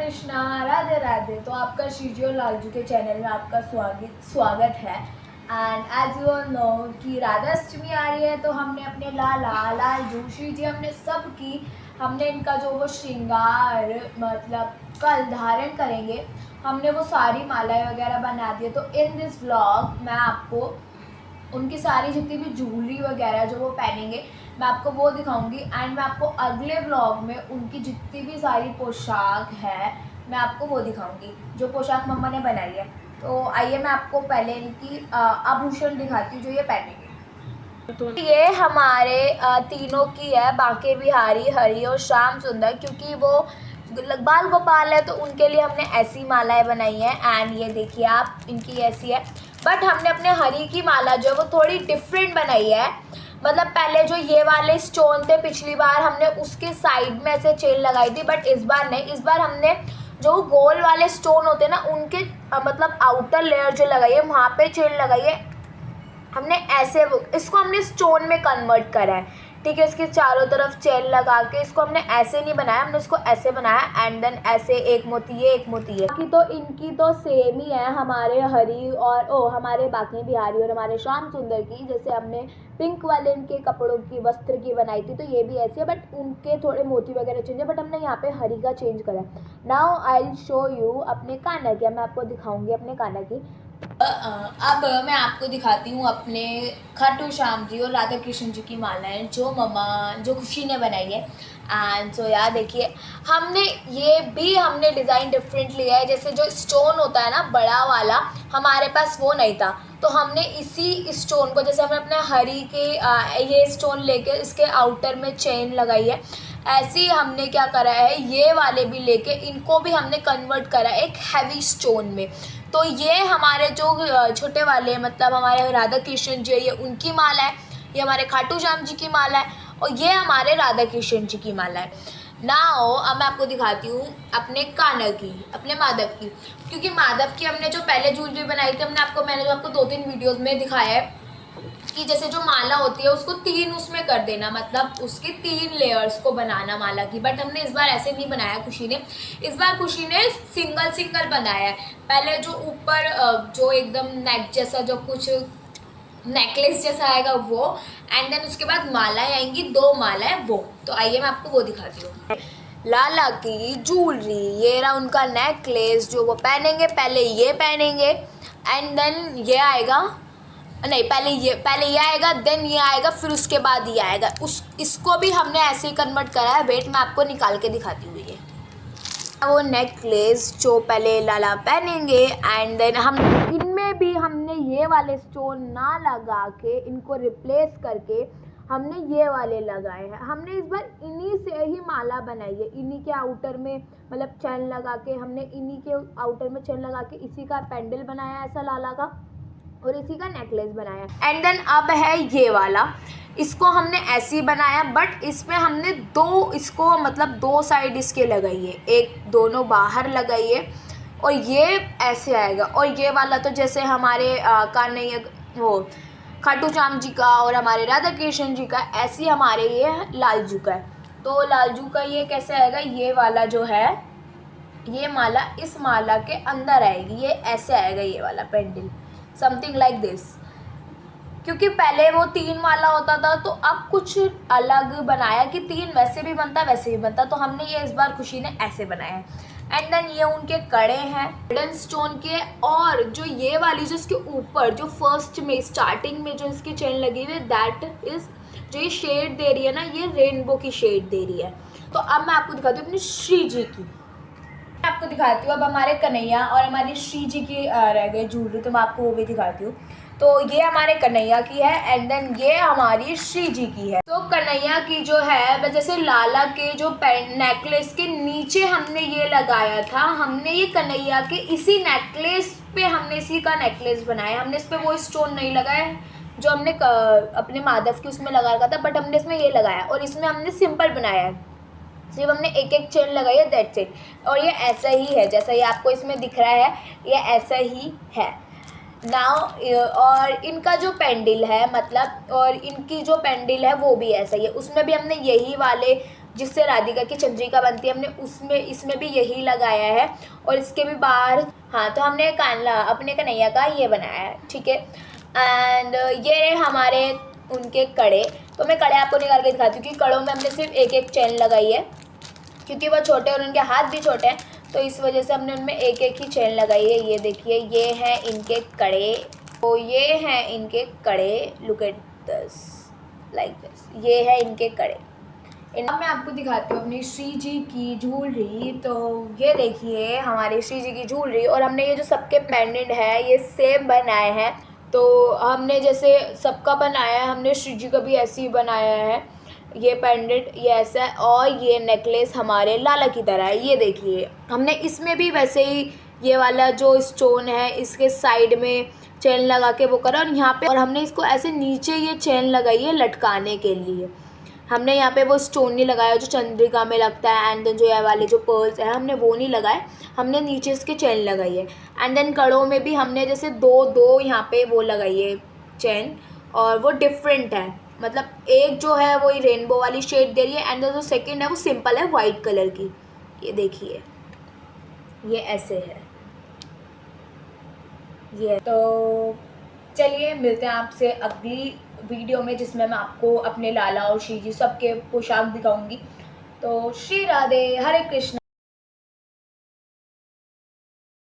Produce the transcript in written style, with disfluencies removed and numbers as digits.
कृष्णा, राधे राधे। तो आपका श्रीजी और लालजू के चैनल में आपका स्वागत है। And as you all know कि राधाष्टमी आ रही है, तो हमने अपने लालजू श्रीजी हमने हमने इनका जो वो श्रृंगार मतलब कल धारण करेंगे, हमने वो सारी मालाएं वगैरह बना दी है। तो इन दिस व्लॉग मैं आपको उनकी सारी जितनी भी ज्वेलरी वगैरह जो वो पहनेंगे मैं आपको वो दिखाऊंगी। एंड मैं आपको अगले व्लॉग में उनकी जितनी भी सारी पोशाक है मैं आपको वो दिखाऊंगी जो पोशाक मम्मा ने बनाई है। तो आइए मैं आपको पहले इनकी आभूषण दिखाती हूँ जो ये पहनेंगे। तो ये हमारे तीनों की है, बांके बिहारी, हरि और श्याम सुंदर। क्योंकि वो बाल गोपाल है तो उनके लिए हमने ऐसी मालाएं बनाई है। एंड ये देखिए आप, इनकी ऐसी है, बट हमने अपने हरि की माला जो है वो थोड़ी डिफरेंट बनाई है। मतलब पहले जो ये वाले स्टोन थे पिछली बार हमने उसके साइड में ऐसे चेन लगाई थी, बट इस बार नहीं। इस बार हमने जो गोल वाले स्टोन होते हैं ना उनके मतलब आउटर लेयर जो लगाई है वहाँ पे चेन लगाई है हमने ऐसे। इसको हमने स्टोन में कन्वर्ट करा है, ठीक है। इसके चारों तरफ चेन लगा के इसको हमने ऐसे नहीं बनाया, हमने इसको ऐसे बनाया। एंड देन ऐसे एक मोती ये एक मोती है। बाकी तो इनकी तो सेम ही है, हमारे हरि और हमारे बाकी बिहारी और हमारे श्याम सुंदर की। जैसे हमने पिंक वाले इनके कपड़ों की वस्त्र की बनाई थी, तो ये भी ऐसी है, बट उनके थोड़े मोती वगैरह चेंज है। बट हमने यहाँ पे हरि का चेंज करा है। Now I will show you अपने कान्हा की। मैं आपको दिखाऊंगी अपने कान्हा की। अब मैं आपको दिखाती हूँ अपने खाटू श्याम जी और राधा कृष्ण जी की मालाएं जो खुशी ने बनाई है। एंड सो यार देखिए, हमने डिज़ाइन डिफरेंट लिया है। जैसे जो स्टोन होता है ना बड़ा वाला, हमारे पास वो नहीं था, तो हमने इसी स्टोन को, जैसे हमने अपने हरि के ये स्टोन लेके इसके आउटर में चेन लगाई है, ऐसे ही हमने क्या करा है, ये वाले भी लेके इनको भी हमने कन्वर्ट करा एक हैवी स्टोन में। तो ये हमारे जो छोटे वाले मतलब हमारे राधा कृष्ण जी, ये उनकी माला है, ये हमारे खाटू श्याम जी की माला है, और ये हमारे राधा कृष्ण जी की माला है। नाउ अब मैं आपको दिखाती हूँ अपने कान्हा की, अपने माधव की। क्योंकि माधव की हमने जो पहले ज्वेलरी बनाई थी, मैंने जो आपको 2-3 वीडियोज़ में दिखाया है कि जैसे जो माला होती है उसको 3 उसमें कर देना, मतलब उसके 3 लेयर्स को बनाना माला की। बट हमने इस बार ऐसे नहीं बनाया खुशी ने, इस बार खुशी ने सिंगल बनाया है। पहले जो ऊपर जो एकदम नेक जैसा जो कुछ नेकलेस जैसा आएगा वो, एंड देन उसके बाद मालाएं आएंगी, 2 मालाएं वो। तो आइए मैं आपको वो दिखाती हूँ। लाला की ज्वेलरी, ये रहा उनका नेकलेस जो वो पहनेंगे। पहले ये पहनेंगे एंड देन ये आएगा, नहीं पहले ये आएगा, देन ये आएगा, फिर उसके बाद ये आएगा। इसको भी हमने ऐसे ही कन्वर्ट करा है। वेट मैं आपको निकाल के दिखाती हूँ। ये वो नेकलेस जो पहले लाला पहनेंगे, एंड देन हम इनमें भी हमने ये वाले स्टोन ना लगा के इनको रिप्लेस करके हमने ये वाले लगाए हैं। हमने इस बार इन्हीं से ही माला बनाई है, इन्हीं के आउटर में मतलब चैन लगा के, हमने इन्हीं के आउटर में चैन लगा के इसी का पेंडल बनाया ऐसा लाला का, और इसी का नेकलेस बनाया। एंड देन अब है ये वाला, इसको हमने ऐसे ही बनाया, बट इसमें हमने इसको मतलब 2 साइड इसके लगाई है, एक दोनों बाहर लगाई है, और ये ऐसे आएगा। और ये वाला तो जैसे हमारे कान्हैया वो खाटू श्याम जी का और हमारे राधा कृष्ण जी का, ऐसे ही हमारे ये लालजू का है। तो लालजू का ये कैसे आएगा, ये वाला जो है ये माला इस माला के अंदर आएगी, ये ऐसे आएगा ये वाला पेंडल, समथिंग लाइक दिस। क्योंकि पहले वो 3 माला होता था, तो अब कुछ अलग बनाया कि 3 वैसे भी बनता वैसे भी बनता, तो हमने ये इस बार खुशी ने ऐसे बनाया है। एंड देन ये उनके कड़े हैं गोल्डन स्टोन के, और जो ये वाली जो इसके ऊपर जो फर्स्ट में स्टार्टिंग में जो इसकी चेन लगी हुई है, दैट इज जो ये शेड दे रही है ना, ये रेनबो की शेड दे रही है। तो अब मैं आपको दिखाती हूँ अपनी श्री जी की। आपको दिखाती हूँ अब हमारे कन्हैया और हमारी श्री जी की रह गए ज्वेलरी, तो मैं आपको वो भी दिखाती हूँ। तो ये हमारे कन्हैया की है, एंड देन ये हमारी श्री जी की है। तो कन्हैया की जो है, जैसे लाला के जो नेकलेस के नीचे हमने ये लगाया था, हमने ये कन्हैया के इसी नेकलेस पे हमने इसी का नेकलेस बनाया। हमने इस पर वो स्टोन नहीं लगाया जो हमने अपने माधव की उसमें लगा रखा था, बट हमने इसमें ये लगाया, और इसमें हमने सिंपल बनाया है, सिर्फ हमने एक चेन लगाई है, दैट्स इट। और ये ऐसा ही है जैसा ये आपको इसमें दिख रहा है, ये ऐसा ही है। नाउ और इनका जो पेंडल है मतलब, और इनकी जो पेंडल है वो भी ऐसा ही है, उसमें भी हमने यही वाले जिससे राधिका की चंद्रिका बनती है, हमने उसमें इसमें भी यही लगाया है। और इसके भी बाहर हाँ, तो हमने कानला अपने कन्हैया का ये बनाया है, ठीक है। एंड ये हमारे उनके कड़े, तो मैं कड़े आपको निकाल के दिखाती हूँ कि कड़ों में हमने सिर्फ एक एक चैन लगाई है, क्योंकि वो छोटे और उनके हाथ भी छोटे हैं, तो इस वजह से हमने उनमें एक एक ही चैन लगाई है। ये देखिए, ये हैं इनके कड़े, तो ये हैं इनके कड़े, look at this, like this, ये है इनके कड़े। अब मैं आपको दिखाती हूँ अपनी श्री जी की ज्वेलरी। तो ये देखिए हमारी श्री जी की ज्वेलरी, और हमने ये जो सबके पेंडेंट है ये सेम बनाए हैं। तो हमने जैसे सबका बनाया है, हमने श्री जी का भी ऐसे ही बनाया है। ये पेंडेंट ये ऐसा है, और ये नेकलेस हमारे लाला की तरह है। ये देखिए हमने इसमें भी वैसे ही ये वाला जो स्टोन है इसके साइड में चेन लगा के वो करा, और यहाँ पे और हमने इसको ऐसे नीचे ये चेन लगाई है लटकाने के लिए। हमने यहाँ पे वो स्टोन नहीं लगाया जो चंद्रिका में लगता है, एंड देन जो ये वाले जो पर्ल्स हैं हमने वो नहीं लगाए, हमने नीचे इसके चेन लगाई है। एंड देन कड़ों में भी हमने जैसे दो दो यहाँ पे वो लगाई है चेन, और वो डिफरेंट है, मतलब एक जो है वो रेनबो वाली शेड दे रही है, एंड जो सेकंड है वो सिंपल है वाइट कलर की। ये देखिए ये ऐसे है ये। तो चलिए मिलते हैं आपसे अगली वीडियो में, जिसमें मैं आपको अपने लाला और श्री जी सबके पोशाक दिखाऊंगी। तो श्री राधे, हरे कृष्ण।